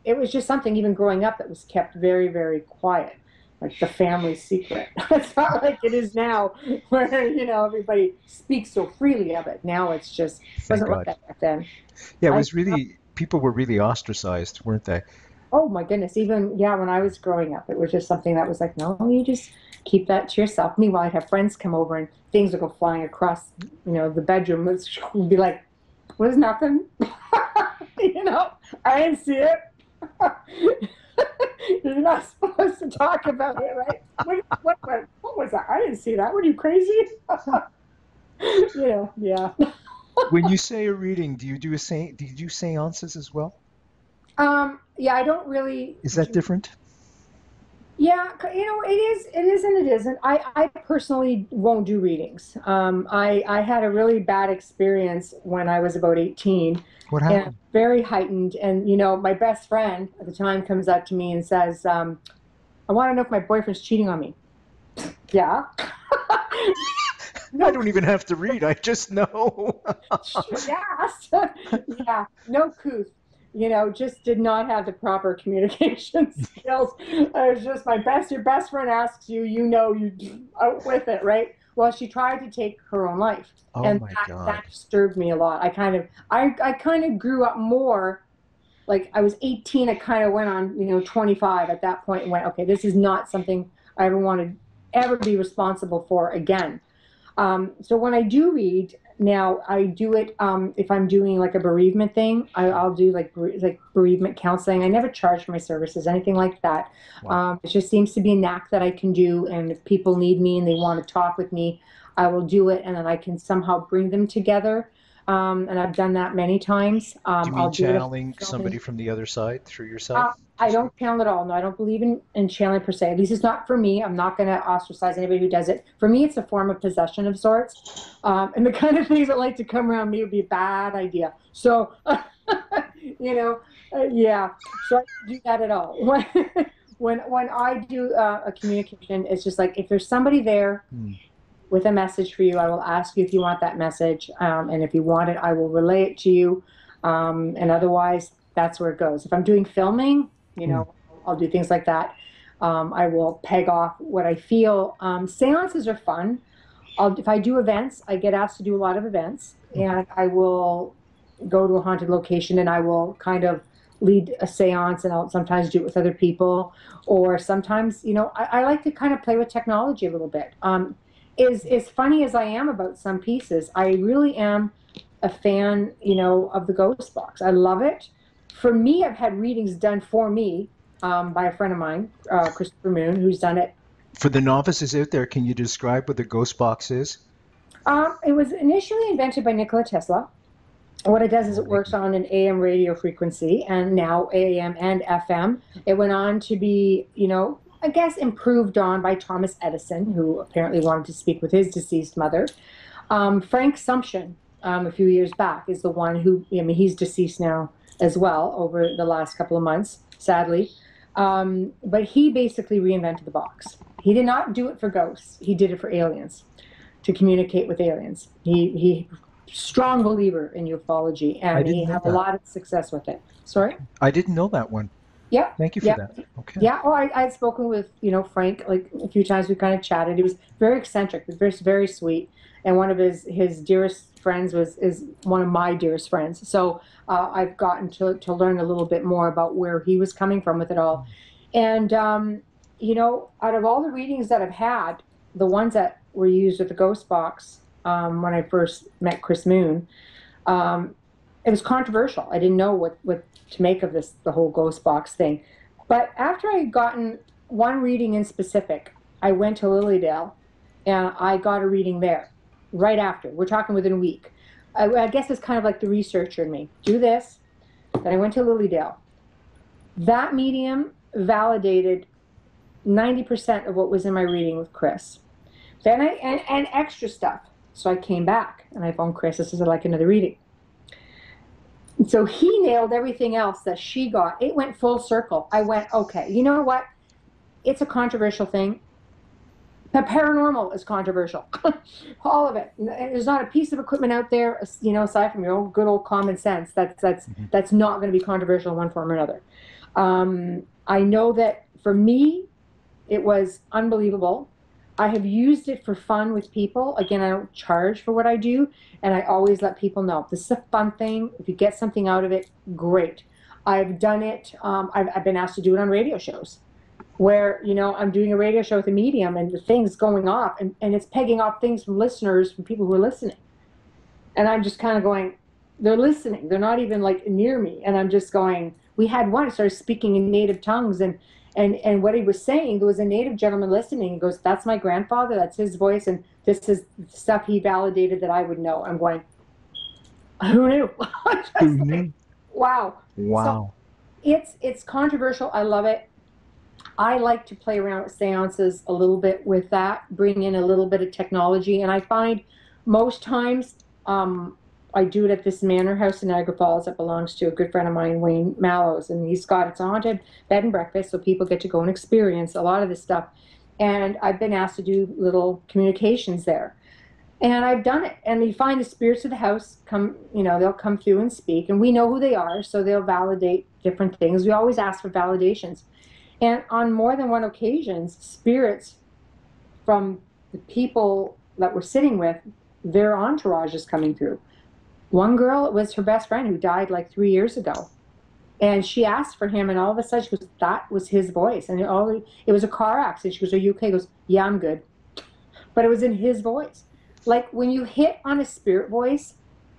it was just something, even growing up, that was kept very, very quiet, like the family secret. It's not like it is now, where, you know, everybody speaks so freely of it. Now it's just, wasn't like that back then. Yeah, it was really, people were really ostracized, weren't they? Oh my goodness, even, when I was growing up, it was just something that was like, no, you just keep that to yourself. Meanwhile, I'd have friends come over and things would go flying across, you know, the bedroom. It would be like, "What is nothing?" You know, I didn't see it. You're not supposed to talk about it, right? What was that? I didn't see that. Were you crazy? You know, yeah. When you say a reading, do you do seances as well? Yeah, I don't really. Is that different? Yeah, you know, it is and it isn't. I personally won't do readings. I had a really bad experience when I was about 18. What happened? And very heightened. And, you know, my best friend at the time comes up to me and says, "I want to know if my boyfriend's cheating on me." Yeah. I don't even have to read. I just know. Yes. Yeah. No couth. You know, just did not have the proper communication skills. It was just your best friend asks you, you know, you out with it, right? Well, she tried to take her own life. Oh, and my God. That disturbed me a lot. I kind of grew up more, like I was 18, I kind of went on, you know, 25 at that point and went, okay, this is not something I ever want to ever be responsible for again. So when I do read, Now I do it if I'm doing like a bereavement thing. I'll do like bereavement counseling. I never charge for my services, anything like that. Wow. It just seems to be a knack that I can do. And if people need me and they want to talk with me, I will do it, and then I can somehow bring them together. And I've done that many times. Do you mean I'll do it if channeling I'm somebody filming. from the other side through yourself? I don't channel at all. No, I don't believe in channeling per se. At least it's not for me. I'm not going to ostracize anybody who does it. For me, it's a form of possession of sorts. And the kind of things that like to come around me would be a bad idea. So, yeah. So I don't do that at all. When I do a communication, it's just like if there's somebody there with a message for you, I will ask you if you want that message. And if you want it, I will relay it to you. And otherwise, that's where it goes. If I'm doing filming, I'll do things like that. I will peg off what I feel. Seances are fun. If I do events, I get asked to do a lot of events, and I will go to a haunted location and I will kind of lead a seance, and I'll sometimes do it with other people, or sometimes, I like to kind of play with technology a little bit. As funny as I am about some pieces, I really am a fan, of the ghost box. I love it. For me, I've had readings done for me by a friend of mine, Christopher Moon, who's done it. For the novices out there, can you describe what the ghost box is? It was initially invented by Nikola Tesla. What it does is it works on an AM radio frequency, and now AM and FM. It went on to be, I guess improved on by Thomas Edison, who apparently wanted to speak with his deceased mother. Frank Sumption, a few years back, is the one who, he's deceased now as well over the last couple of months, sadly. But he basically reinvented the box. He did not do it for ghosts. He did it for aliens, to communicate with aliens. He strong believer in ufology, and he had a lot of success with it. Sorry? I didn't know that one. Yeah. Thank you for that. Okay. Yeah. Oh, I'd spoken with, Frank, like a few times. We kind of chatted. He was very eccentric, very, very sweet. And one of his dearest friends is one of my dearest friends. So I've gotten to learn a little bit more about where he was coming from with it all. And, out of all the readings that I've had, the ones that were used with the ghost box, when I first met Chris Moon, it was controversial. I didn't know what to make of the whole ghost box thing. But after I had gotten one reading in specific, I went to Lilydale, and I got a reading there right after. We're talking within a week. I guess it's kind of like the researcher in me. Do this. Then I went to Lilydale. That medium validated 90% of what was in my reading with Chris. Then and extra stuff. So I came back and I phoned Chris. This is like another reading. So he nailed everything else that she got. It went full circle. I went, okay, you know what? It's a controversial thing. The paranormal is controversial. All of it. There's not a piece of equipment out there, aside from your own good old common sense, that's not going to be controversial in one form or another. I know that for me, it was unbelievable. I have used it for fun with people. Again, I don't charge for what I do, and I always let people know, this is a fun thing. If you get something out of it, great. I've done it. I've been asked to do it on radio shows, where, I'm doing a radio show with a medium and the thing's going off, and it's pegging off things from listeners, from people who are listening. And I'm just kind of going, they're listening. They're not even like near me. And I'm just going, we had one who started speaking in native tongues, and what he was saying, there was a native gentleman listening. He goes, that's my grandfather, that's his voice, and this is stuff he validated that I would know. I'm going, who knew? Who knew? Wow. Wow. So it's controversial. I love it. I like to play around with seances a little bit with that, bring in a little bit of technology, and I find most times I do it at this manor house in Niagara Falls that belongs to a good friend of mine, Wayne Mallows, and it's a haunted bed and breakfast, so people get to go and experience a lot of this stuff. And I've been asked to do little communications there. And I've done it. And you find the spirits of the house come, they'll come through and speak, and we know who they are, so they'll validate different things. We always ask for validations. And on more than one occasion, spirits from the people that we're sitting with, their entourage is coming through. One girl, it was her best friend who died like 3 years ago. And she asked for him, and all of a sudden she goes, that was his voice. And it was a car accident. She goes, are you okay? He goes, yeah, I'm good. But it was in his voice. like when you hit on a spirit voice,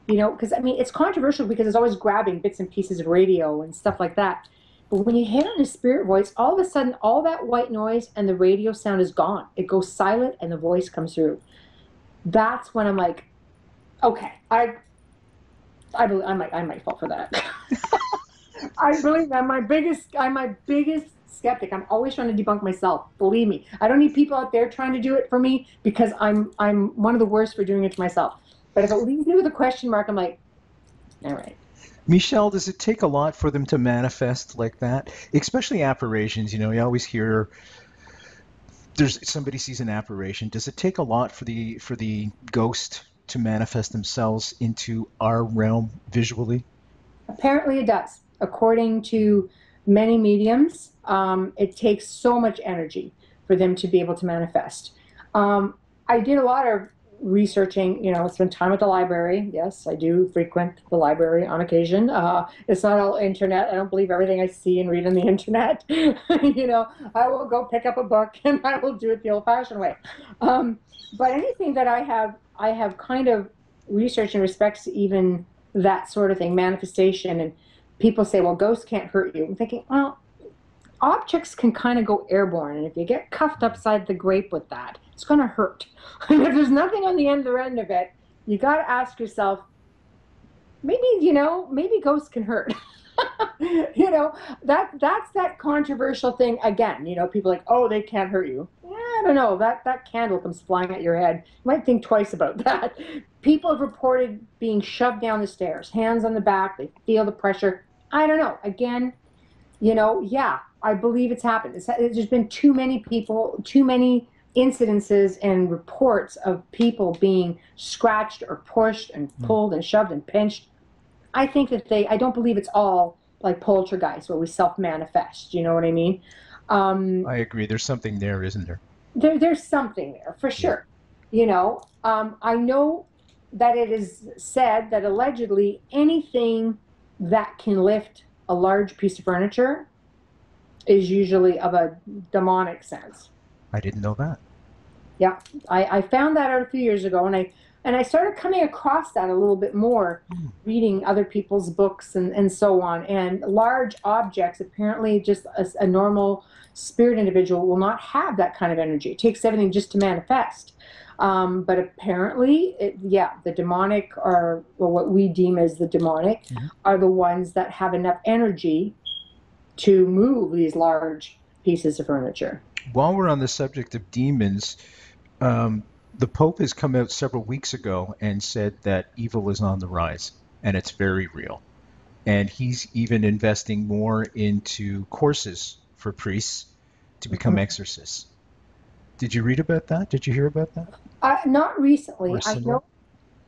you know, because I mean, it's controversial because it's always grabbing bits and pieces of radio and stuff like that. But when you hit on a spirit voice, all of a sudden, all that white noise and the radio sound is gone. It goes silent and the voice comes through. That's when I'm like, okay, I might fall for that. I believe I'm my biggest skeptic. I'm always trying to debunk myself. Believe me, I don't need people out there trying to do it for me because I'm one of the worst for doing it to myself. But if it leaves me with a question mark, I'm like, all right. Michelle, does it take a lot for them to manifest like that? Especially apparitions, you know, you always hear somebody sees an apparition. Does it take a lot for the ghost to manifest themselves into our realm visually? Apparently it does. According to many mediums, it takes so much energy for them to be able to manifest. I did a lot of researching, you know, spend time at the library. Yes, I do frequent the library on occasion. It's not all internet. I don't believe everything I see and read on the internet. You know, I will go pick up a book and I will do it the old-fashioned way. But anything that I have kind of researched in respects to even that sort of thing, manifestation, and people say, well, ghosts can't hurt you. I'm thinking, well, objects can kind of go airborne, and if you get cuffed upside the grape with that, it's going to hurt. And if there's nothing on the other end of it, you got to ask yourself, maybe, you know, maybe ghosts can hurt. You know, that's that controversial thing again. You know, people are like, oh, they can't hurt you. Yeah, I don't know. That candle comes flying at your head. You might think twice about that. People have reported being shoved down the stairs, hands on the back. They feel the pressure. I don't know. Again, you know, yeah, I believe it's happened. There's been too many people, too many incidences and reports of people being scratched or pushed and pulled and shoved and pinched. I think that I don't believe it's all like poltergeist where we self-manifest. You know what I mean? I agree. There's something there, isn't there? There's something there for sure. Yeah. You know, I know that it is said that allegedly anything that can lift a large piece of furniture is usually of a demonic sense. I didn't know that. Yeah, I found that out a few years ago, and I started coming across that a little bit more, reading other people's books and so on. And large objects, apparently just a normal spirit individual will not have that kind of energy. It takes everything just to manifest. But apparently, the demonic, or what we deem as the demonic, are the ones that have enough energy to move these large pieces of furniture. While we're on the subject of demons, the Pope has come out several weeks ago and said that evil is on the rise, and it's very real. And he's even investing more into courses for priests to become exorcists. Did you read about that? Did you hear about that? Not recently.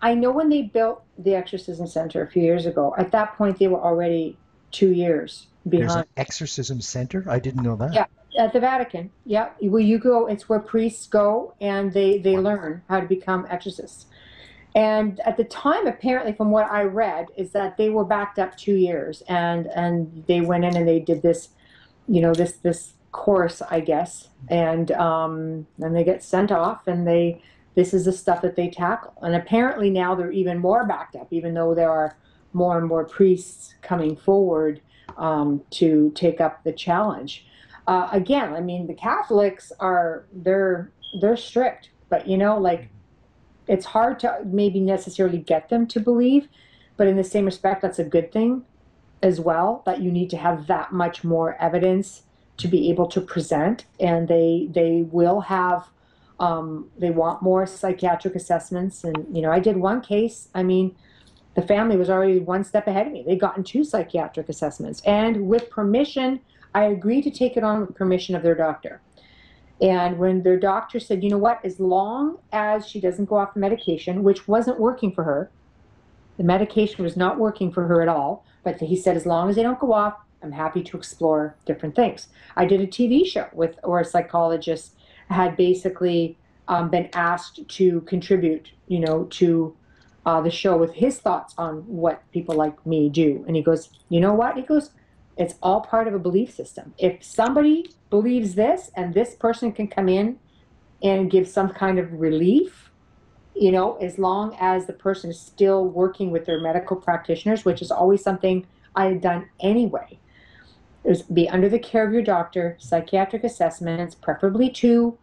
I know when they built the Exorcism Center a few years ago, at that point they were already 2 years behind. There's an exorcism center? I didn't know that. Yeah, at the Vatican. Yeah, where you go, it's where priests go and they learn how to become exorcists. And at the time, apparently, from what I read, is that they were backed up 2 years, and they went in and they did this, you know, this course, I guess, and then they get sent off, and this is the stuff that they tackle. And apparently now they're even more backed up, even though there are more and more priests coming forward to take up the challenge. Again, I mean, the Catholics they're strict, but you know, like, it's hard to maybe necessarily get them to believe, but in the same respect, that's a good thing as well, that you need to have that much more evidence to be able to present. And they will have, they want more psychiatric assessments. And, you know, I did one case, I mean, the family was already one step ahead of me. They'd gotten 2 psychiatric assessments. And with permission, I agreed to take it on with permission of their doctor. And when their doctor said, you know what, as long as she doesn't go off the medication, which wasn't working for her, the medication was not working for her at all, but he said, as long as they don't go off, I'm happy to explore different things. I did a TV show where a psychologist had basically been asked to contribute, you know, to the show with his thoughts on what people like me do. And he goes, you know what? He goes, it's all part of a belief system. If somebody believes this and this person can come in and give some kind of relief, as long as the person is still working with their medical practitioners, which is always something I had done anyway. Is be under the care of your doctor, psychiatric assessments, preferably two,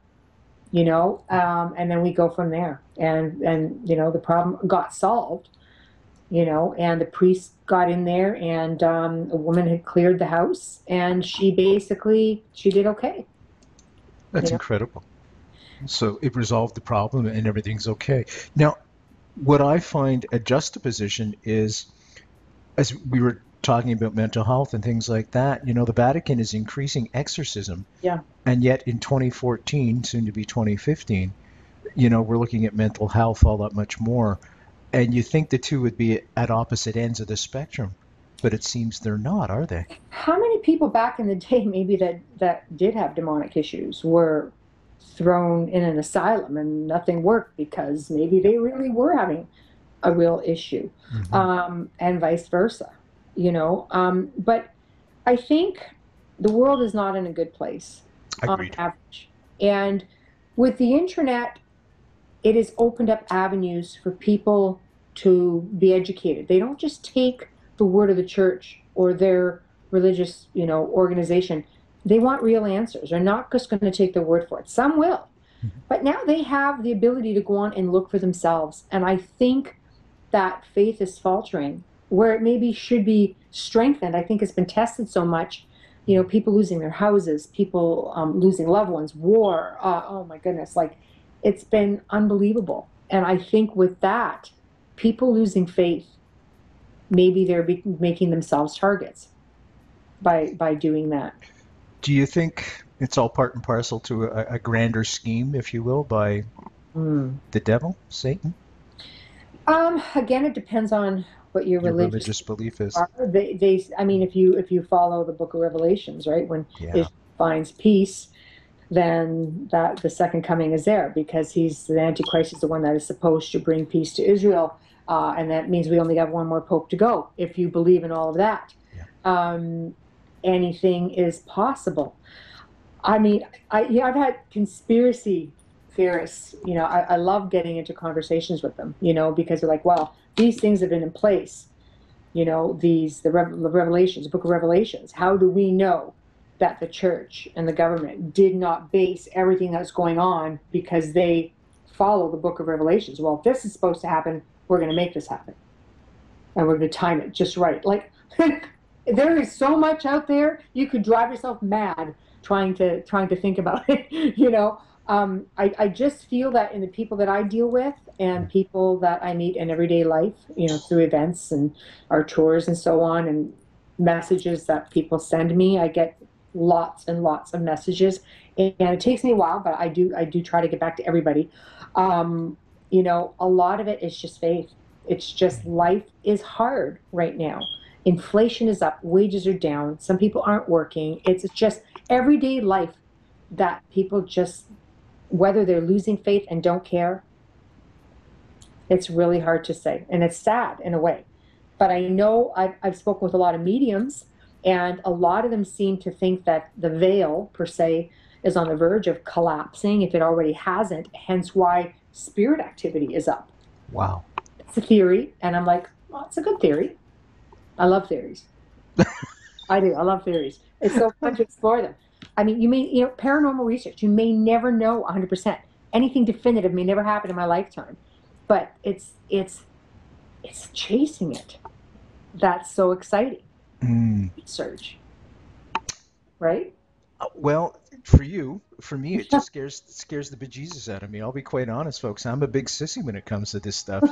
and then we go from there. And the problem got solved, and the priest got in there, and a woman had cleared the house, and she did okay. That's incredible. So it resolved the problem and everything's okay. Now, what I find a juxtaposition is, as we were talking about mental health and things like that, the Vatican is increasing exorcism. Yeah. And yet in 2014, soon to be 2015, we're looking at mental health all that much more. And you think the two would be at opposite ends of the spectrum, but it seems they're not, are they? How many people back in the day maybe that did have demonic issues were thrown in an asylum and nothing worked because maybe they really were having a real issue, and vice versa, but I think the world is not in a good place. Agreed. On average. And with the internet, it has opened up avenues for people to be educated. They don't just take the word of the church or their religious, organization. They want real answers. They're not just going to take their word for it. Some will. But now they have the ability to go on and look for themselves. And I think that faith is faltering where it maybe should be strengthened. I think it's been tested so much. People losing their houses, people losing loved ones, war. Oh my goodness. It's been unbelievable. And I think with that, people losing faith, maybe they're making themselves targets by doing that. Do you think it's all part and parcel to a grander scheme, if you will, by the devil, Satan? Again, it depends on what your religious belief is. If you follow the Book of Revelations, right, when it finds peace, then that the second coming is there because the Antichrist is the one that is supposed to bring peace to Israel, and that means we only have one more pope to go. If you believe in all of that, anything is possible. I've had conspiracy theorists. I love getting into conversations with them. Because they're like, well, these things have been in place. The Revelations, the Book of Revelations. How do we know that the church and the government did not base everything that's going on because they follow the Book of Revelations? Well, if this is supposed to happen, we're going to make this happen, and we're going to time it just right. There is so much out there, you could drive yourself mad trying to think about it. I just feel that in the people that I deal with and people that I meet in everyday life, through events and our tours and so on, and messages that people send me, I get lots and lots of messages, and it takes me a while, but I do try to get back to everybody. A lot of it is just faith. It's just life is hard right now. Inflation is up, wages are down, some people aren't working. It's just everyday life that people just, whether they're losing faith and don't care, it's really hard to say. And it's sad in a way. But I know I've spoken with a lot of mediums, and a lot of them seem to think that the veil, per se, is on the verge of collapsing if it already hasn't, hence why spirit activity is up. Wow. It's a theory, and I'm like, well, it's a good theory. I love theories. I do. I love theories. It's so fun to explore them. Paranormal research, you may never know 100%. Anything definitive may never happen in my lifetime. But it's chasing it. That's so exciting. Research. Right? Well, for you, for me, it just scares the bejesus out of me. I'll be quite honest, folks. I'm a big sissy when it comes to this stuff.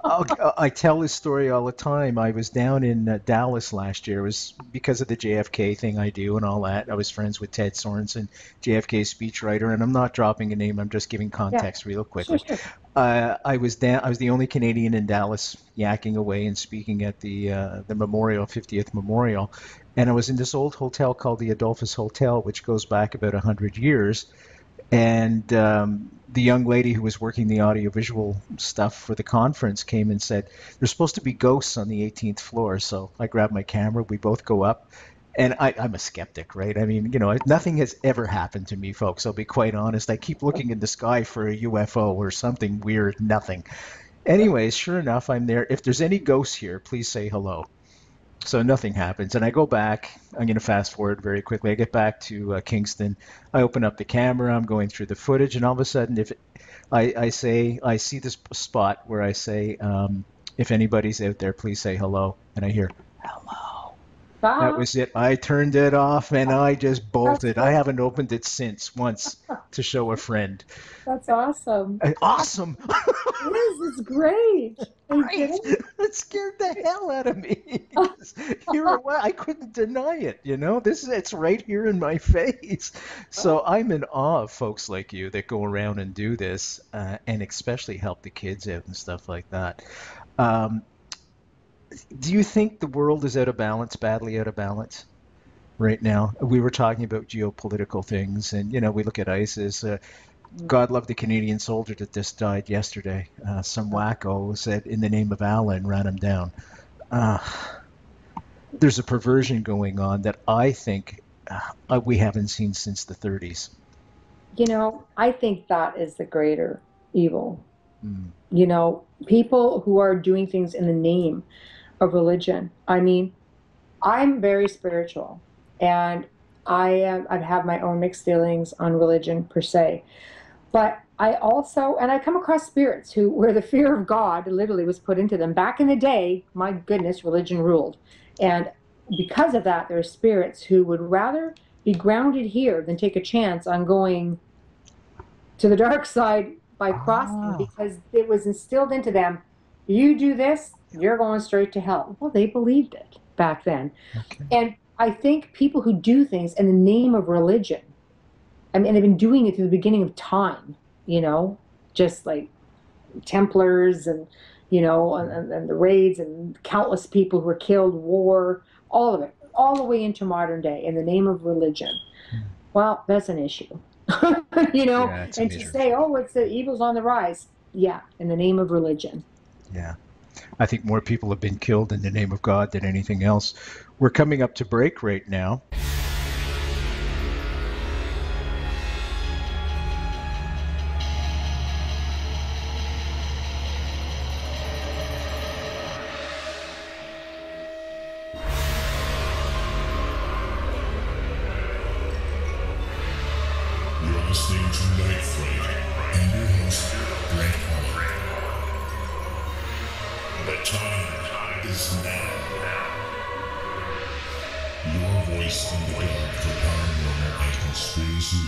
I tell this story all the time. I was down in Dallas last year. It was because of the JFK thing I do and all that. I was friends with Ted Sorensen, JFK's speechwriter, and I'm not dropping a name. I'm just giving context real quickly. Sure. I was the only Canadian in Dallas, yakking away and speaking at the memorial, 50th memorial. And I was in this old hotel called the Adolphus Hotel, which goes back about 100 years. And the young lady who was working the audiovisual stuff for the conference came and said, there's supposed to be ghosts on the 18th floor. So I grabbed my camera. We both go up. And I'm a skeptic, right? I mean, nothing has ever happened to me, folks. I'll be quite honest. I keep looking in the sky for a UFO or something weird, nothing. Anyways, sure enough, I'm there. If there's any ghosts here, please say hello. So nothing happens. And I go back. I'm going to fast forward very quickly. I get back to Kingston. I open up the camera. I'm going through the footage. And all of a sudden, I see this spot where I say, if anybody's out there, please say hello. And I hear, hello. That was it. I turned it off and I just bolted. I haven't opened it since, once, to show a friend. That's awesome. Awesome. It is. It's great. Right. It scared the hell out of me. I couldn't deny it. It's right here in my face. So I'm in awe of folks like you that go around and do this, and especially help the kids out and stuff like that. Do you think the world is out of balance, badly out of balance right now? We were talking about geopolitical things, and, we look at ISIS. God love the Canadian soldier that just died yesterday. Some wacko said, in the name of Allah, and ran him down. There's a perversion going on that I think we haven't seen since the 30s. I think that is the greater evil. People who are doing things in the name of religion. I mean, I'm very spiritual, and I have my own mixed feelings on religion per se. But I come across spirits where the fear of God literally was put into them. Back in the day, my goodness, religion ruled. And because of that, there are spirits who would rather be grounded here than take a chance on going to the dark side by crossing, because it was instilled into them, you do this, you're going straight to hell. Well, they believed it back then. Okay. And I think people who do things in the name of religion, and they've been doing it through the beginning of time, just like Templars and, and the raids and countless people who were killed, war, all of it, all the way into modern day in the name of religion. Well, that's an issue. Yeah, and to say, it's the evil's on the rise. Yeah, in the name of religion. Yeah. I think more people have been killed in the name of God than anything else. We're coming up to break right now. You're listening to Night Fright and your host, Brent Holland. The time is now. Your voice in the dark for paranormal and conspiracy